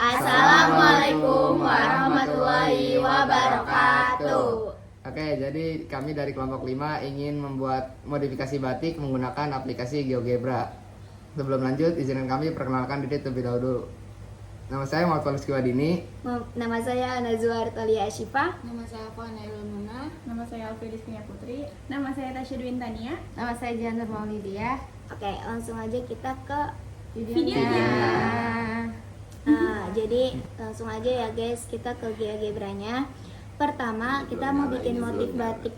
Assalamualaikum warahmatullahi wabarakatuh. Oke, jadi kami dari kelompok 5 ingin membuat modifikasi batik menggunakan aplikasi GeoGebra. Sebelum lanjut, izinkan kami perkenalkan diri terlebih dahulu. Nama saya Muhammad Rizky Wadini. Nama saya Nazwa Artalia Asyifa. Nama saya Afwan Nailul Muna. Nama saya Alfi Rizkynya Putri. Nama saya Tasya Dwi Tania. Nama saya Janur Maulidia. Oke, langsung aja kita ke Videonya. jadi langsung aja ya guys, kita ke GeoGebra-nya. Pertama, kita mau bikin motif batik.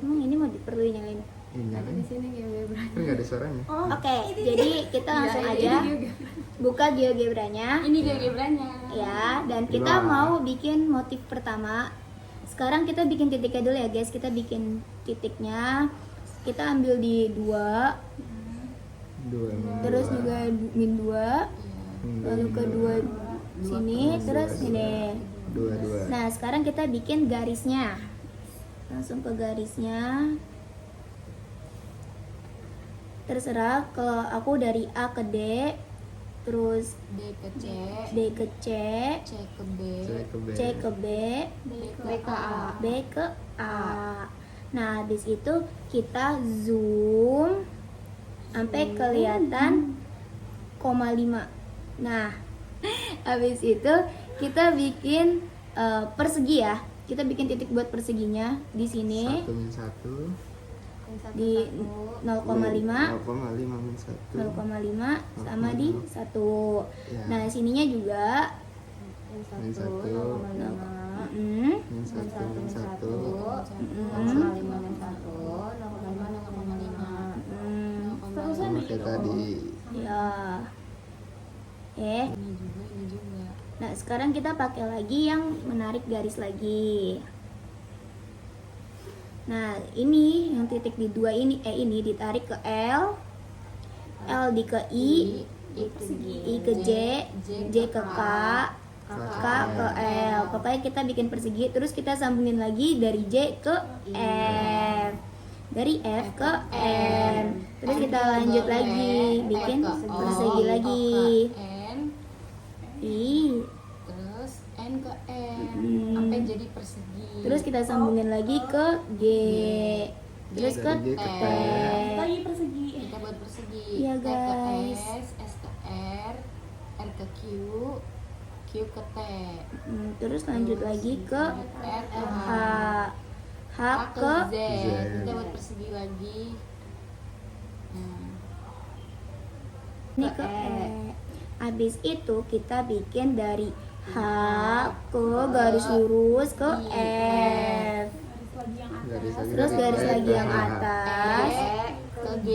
Ini mau perlu nyalain. Di sini GeoGebra. Kan nggak ada suaranya. Oke, jadi kita langsung aja buka GeoGebra-nya. Ini GeoGebra-nya. Ya, dan kita mau bikin motif pertama. Sekarang kita bikin titiknya dulu ya guys. Kita bikin titiknya. Kita ambil di 2, terus juga min 2, lalu ke 2 sini, terus ini. 2. Nah, sekarang kita bikin garisnya. Langsung ke garisnya. Terserah, kalau aku dari A ke D, terus D ke C, D ke C, C ke B, C ke B, B ke A. B ke A. Nah, habis itu kita zoom sampai kelihatan 0,5. Nah, habis itu kita bikin persegi ya. Kita bikin titik buat perseginya di sini 1 min 1. di 0,5. 0,5 min 1. 0,5 sama di 1. Ya. Nah, sininya juga Min 1. mm, Min 1 min 1. Sama kayak tadi. ya. Ini juga. Nah, sekarang kita pakai lagi yang menarik garis lagi. Nah, ini yang titik di 2 ini ini ditarik ke L, L di ke I ke J, J ke K, K ke L. Pokoknya kita bikin persegi, terus kita sambungin lagi dari J ke F, dari F ke N. Terus kita lanjut lagi bikin persegi lagi. I, Terus N ke N Hmm. sampai jadi persegi. terus kita sambungin lagi ke G, terus ke Dari G ke T. Lagi persegi. Kita buat persegi. Iya, T ke guys. S ke R ke Q ke T. Terus lanjut lagi ke R ke H, H H ke ke Z. Z. Kita buat persegi lagi. Nah, ini ke E. Habis itu kita bikin dari H ke garis lurus ke F, Garis lagi yang atas. terus garis lagi yang E atas, ke G.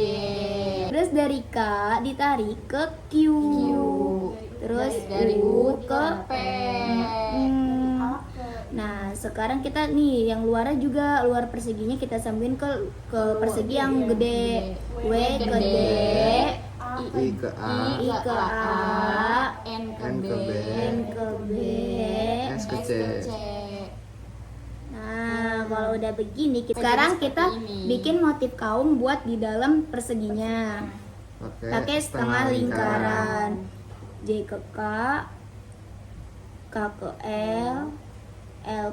terus dari K ditarik ke Q, terus Dari U ke P. Hmm. Nah, sekarang kita nih yang luarnya juga, luar perseginya kita sambungin ke persegi yang gede. W ke D, I ke A. I ke A, N ke N B. ke B. N ke B. S ke S C. ke C. Nah, kalau udah begini, sekarang kita bikin motif kaum buat di dalam perseginya. Pakai setengah lingkaran. J ke K, K ke L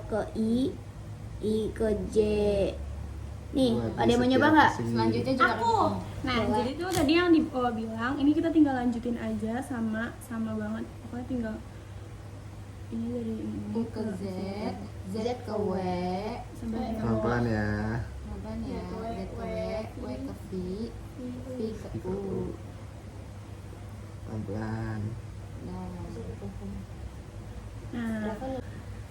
ke I ke J. Nih, Buat ada yang mau di nyoba setiap nggak? persegi. Selanjutnya juga Aku. Nah, jadi tuh tadi yang di bilang, ini kita tinggal lanjutin aja sama banget. Pokoknya tinggal ini dari U ke Z, Z ke W, sampai Pelan-pelan ya. kemudian ya Z ke W ke V, V ke I ke U. U. Pelan-pelan.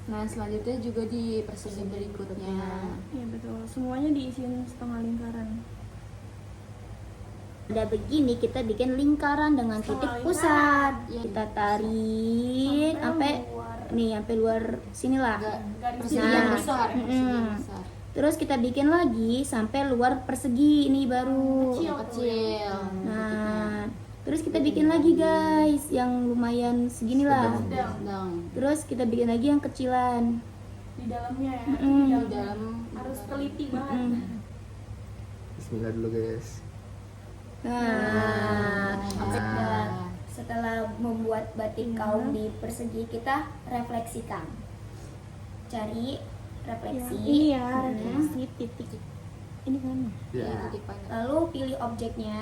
Nah, selanjutnya juga di persegi berikutnya. ya betul. Semuanya diisiin setengah lingkaran. Udah begini, kita bikin lingkaran dengan titik pusat. Kita tarik sampai nih, sampai luar sinilah. Persegi Nah, yang besar, persegi yang besar. Terus kita bikin lagi sampai luar persegi ini baru. Yang kecil. Nah, terus kita bikin lagi guys yang lumayan segini lah. Sedang. Terus kita bikin lagi yang kecilan. Di dalamnya ya. Di dalam Harus teliti banget. Bismillah dulu guys. Nah, Nah, Setelah membuat batik kaum di persegi, kita refleksikan. Cari refleksi. Ini ya, Hmm. refleksi titik. Ini kan. Ya. Ya. Titik panjang. Lalu pilih objeknya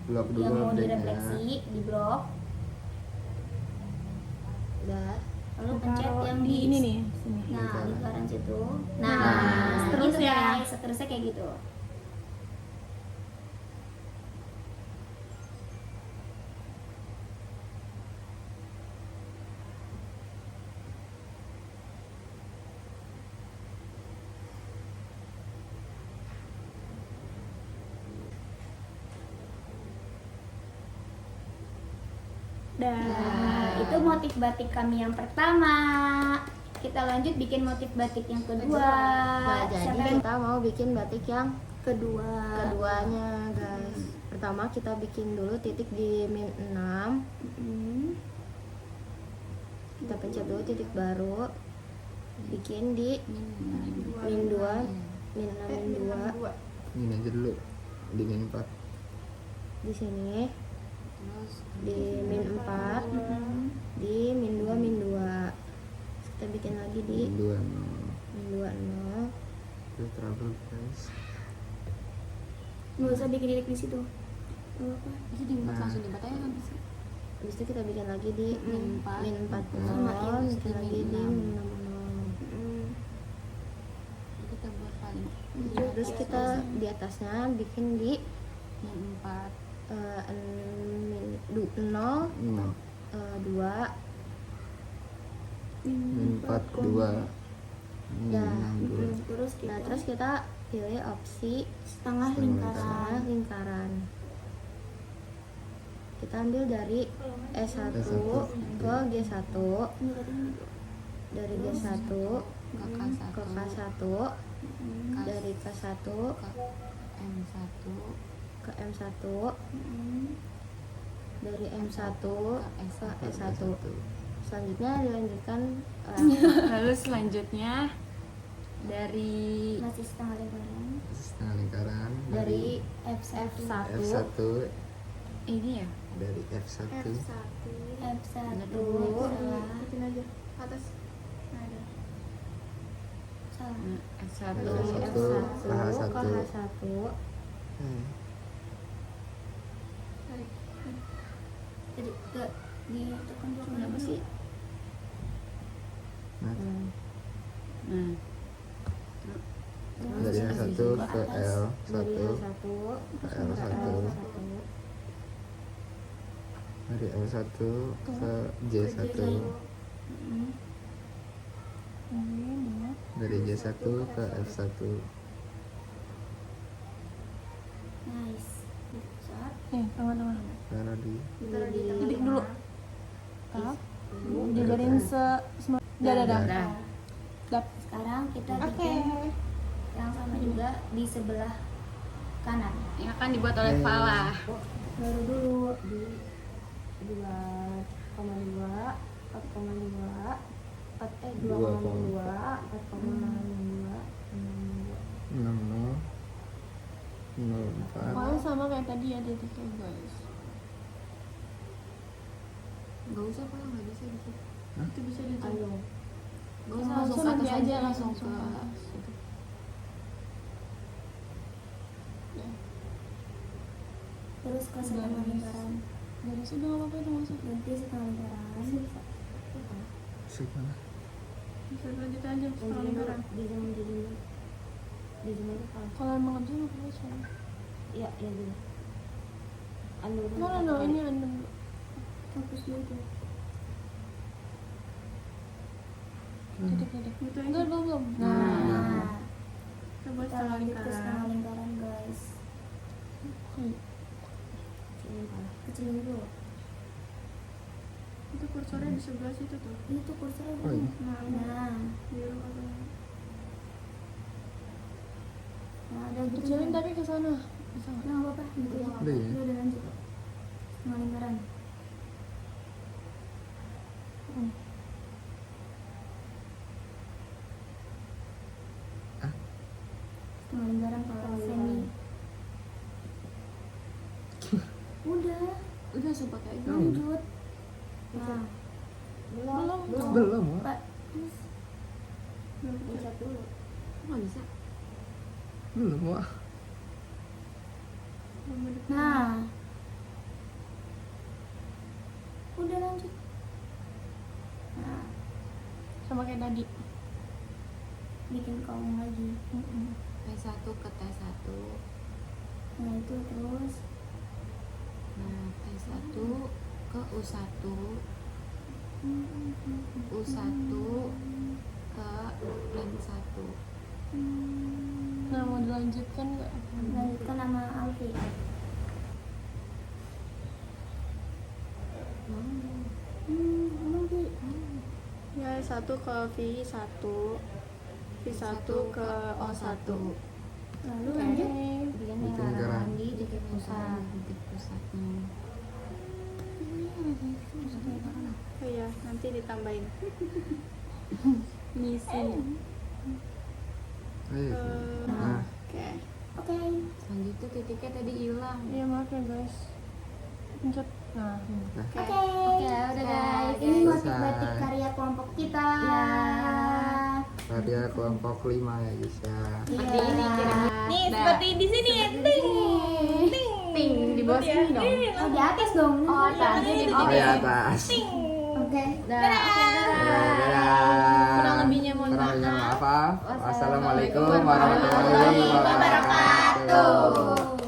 Blok dulu yang mau objeknya. direfleksi di blok. Udah. Lalu pencet Taruh yang di ini nih, sini. Nah, Lingkaran. lingkaran situ. Nah, Nah, seterusnya gitu ya. guys, seterusnya kayak gitu. Nah, itu motif batik kami yang pertama. Kita lanjut bikin motif batik yang kedua. Nah, jadi Siapa yang kita mau bikin batik yang kedua? keduanya, guys. Pertama kita bikin dulu titik di min 6. Hmm. Kita pencet dulu titik baru. Bikin di min 2, min 6, min 2 Ini aja dulu di min 4. di sini. Di min 4, Hmm. di min 2, min 2. Kita bikin lagi di Min 2 min 2, 0. itu trouble guys. Nggak usah bikin titik di situ. Nggak apa. Itu di Nah. langsung di batanya habis. Hmm. Habis itu kita bikin lagi di min 4, Sama, nol, iya, bikin lagi di min 6, 0. Hmm. Kita buat paling Iya, terus kita di atasnya bikin di min 4, 0, Nah, 2. min 4 2. Ya. Min 2. Terus kita, Nah, terus kita pilih opsi setengah Setengah lingkaran. lingkaran. Kita ambil dari S1 ke G1, dari G1 ke K1, dari K1 ke M1, dari M1 ke S1. Selanjutnya dilanjutkan Lalu selanjutnya dari Masih setengah lingkaran. Setengah lingkaran dari F1. F1 ini ya. dari F1 F1. Salah. Ikutin aja atas. Nah, ada. Salah. S1. Dari F1 F1 H1. ke H1. Hmm. Tarik. Jadi ke ditekan dulu. Kenapa sih? Nah, Nah, dari H1 ke L1 Dari H1 ke ke L1 L1. dari L1 ke J1 Hmm. ini dari J1 ke F1 Nice. Besar. nih, tengah-tengah. taruh di Titik dulu. Tap. Jajarin dah. Dap. Sekarang kita Oke. bikin yang sama juga di sebelah kanan. Yang akan dibuat oleh Fala. Baru dulu. Di 2,2, 4,2, 2,2, 4,2, 60 04 Pokoknya sama kayak tadi ya titiknya guys. Gak usah, kalau nggak bisa gitu. Itu bisa di Ayo. Langsung Gak usah langsung ke nanti atas aja, aja, langsung langsung ke ke atas. itu. Ya. Terus ke setengah lingkaran. Garis udah nggak apa-apa itu masuk. Ganti setengah lingkaran. Sekarang Bisa lanjut aja setengah lingkaran. Di zoom apa? Kalau emang nggak bisa nggak apa-apa soalnya. Ya, ya dulu. Anu. No, ini anda. Fokus dulu tuh. Titik. Itu enggak belum. Nah, Kita buat kita setengah lanjut ke setengah lingkaran. lingkaran guys. Kecilin dulu. Itu kursornya di sebelah situ tuh. Ini tuh kursornya Oh, iya. Nah, Biru atau nah ada gitu. kecilin tapi ke sana. Bisa nggak? Nah, apa-apa. Gitu aja. Udah ya? Udah lanjut. Setengah lingkaran. Setengah lingkaran kalau semi. Udah. Udah sumpah kayak gitu. Lanjut. Nah, Belum. Wak. Pak. Pencet dulu. Nggak bisa. Belum. Wak. Nah. Udah lanjut. Nah, Sama kayak tadi. bikin kaum lagi. T1 ke T1. Nah, itu terus Nah, T1 ke U1. U1 ke ring 1. Nah, mau dilanjutkan nggak? lanjutkan nama Alfi. Ngomong Fi. Ya, 1 ke V1, V1 ke O1. Lalu lanjut. Bikin Bikin lingkaran lingkaran. di titik pusat. Titik pusatnya. Oh iya, nanti ditambahin. Misi. Ayo. Nah, Oke. Oke. Selanjutnya titiknya tadi hilang. Iya, maaf ya guys. Pencet. Nah, Oke. udah guys. Ini motif Selesai. batik karya kelompok kita. karya kelompok 5 ya guys ya. Seperti ini kira-kira. nih seperti di sini. Ting. Ting di bawah sini dong. Oh, di atas dong. Oh, atas. Oh ya atas. Oke. Dadah. Kurang lebihnya mohon Kurang lebihnya maaf. maaf. Wassalamualaikum warahmatullahi wabarakatuh.